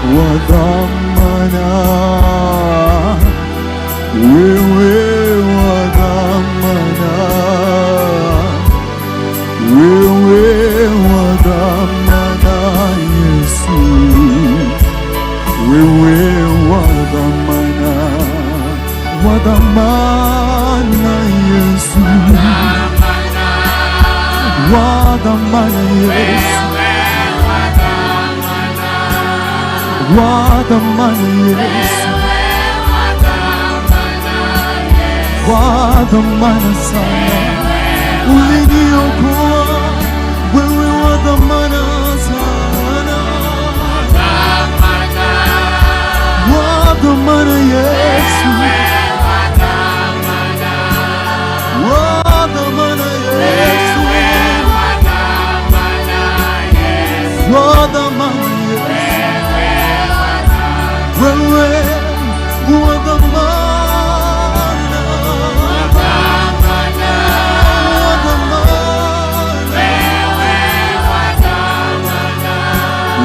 wa dhamana, wewe wa dhamana, wewe wa dhamana Yesu, wewe wa dhamana Yesu, wa dhamana Yesu, wa dhamana Yesu, wa dhamana sana, uliniokoa wewe, wa dhamana sana, wa dhamana Yesu, wa dhamana Yesu, wa dhamana wewe wa dhamana,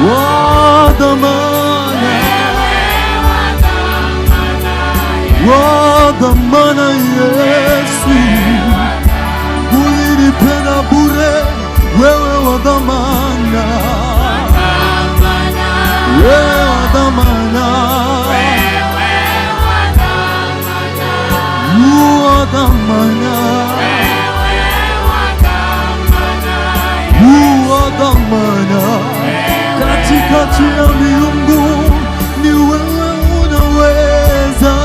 wa dhamana, wa dhamana Yesu, ulinipenda bure, wewe wa dhamana, wewe wa dhamana, wa dhamana, wa dhamana, katikati ya miungu ni wewe unaweza,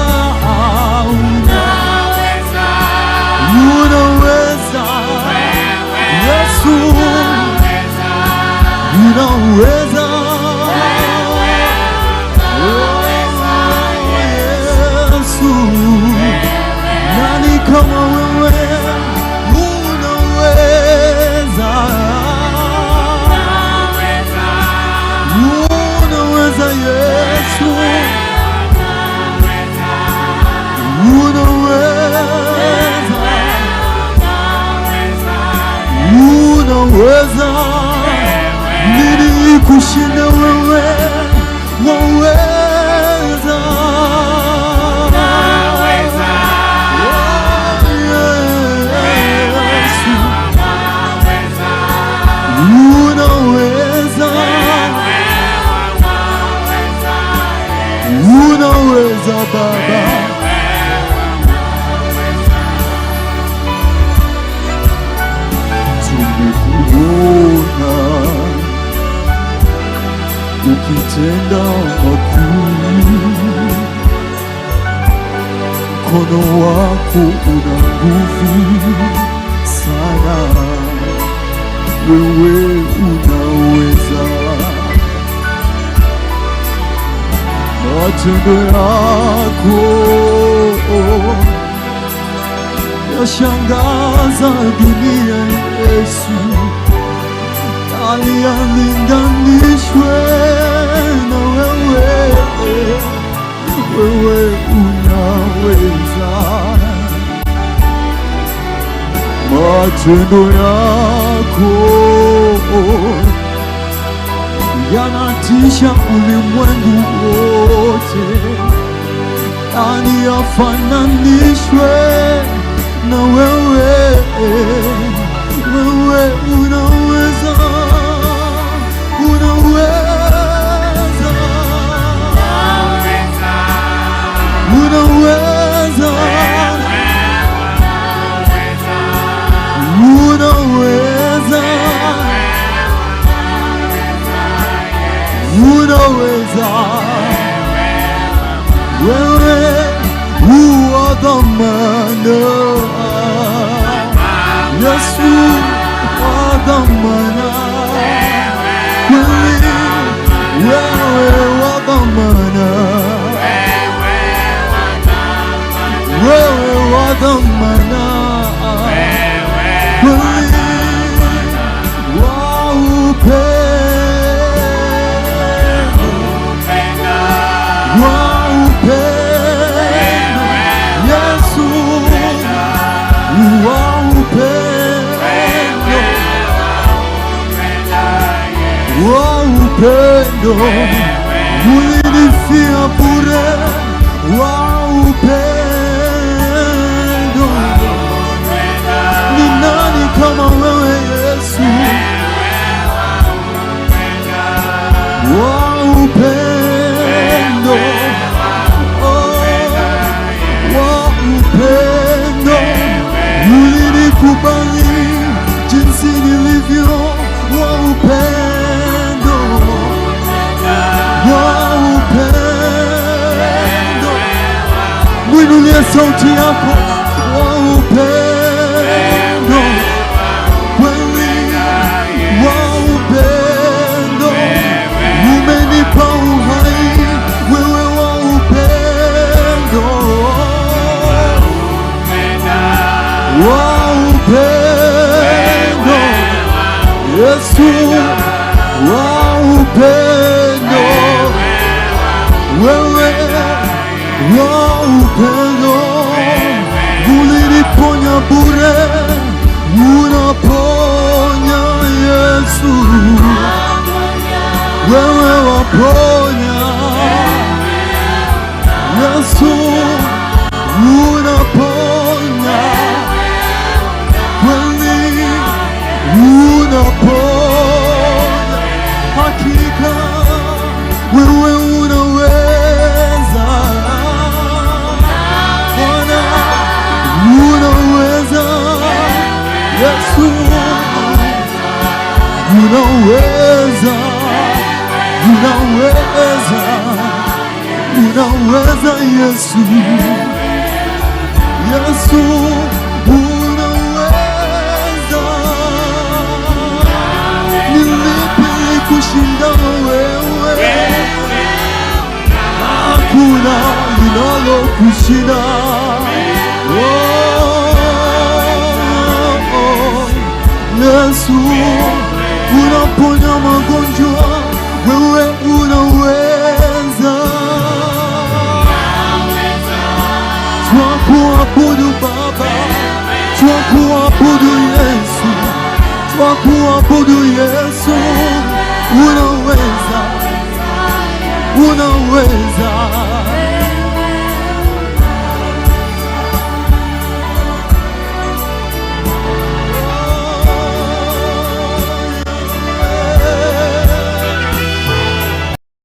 unaweza Yesu, unaweza Yesu, nani kama wewe, unaweza, unaweza Yesu, unaweza, nini kushinda wewe, waweza, unaweza Baba, tumekuona ukitenda makuu, mkono wako una nguvu sana, wewe unaweza, matendo yako yashangaza dunia Yesu, alialinganishwe na wewe, wewe unaweza, matendo yako yanatisha ulimwengu wote, nani afananishwe na wewe, wewe unaweza, unaweza, unaweza, unaweza, unaweza, wewe wa dhamana Yesu, wa dhamana, wewe wa dhamana, wewe wa dhamana, upendo upendo, wa upendo, ulinikubali jinsi nilivyo, wa upendo, wa upendo. Mwinulie sauti yako, wa upendo, kweli, wa upendo, umenipa uhai, wewe wa upendo, wa upendo, Yesu, wa upendo, wewe wa upendo, uliniponya bure, unaponya Yesu, wewe waponya Yesu, unaponya kweli, unaponya hakika, wewe unaweza Bwana, unaweza Yesu, unaweza, unaweza, unaweza Yesu, Yesu, unaweza. Ni lipi kushinda wewe? Hakuna linalokushinda. Yesu, unaponya magonjwa, wewe unaweza. Twakuabudu Baba, twakuabudu Yesu, twakuabudu Yesu.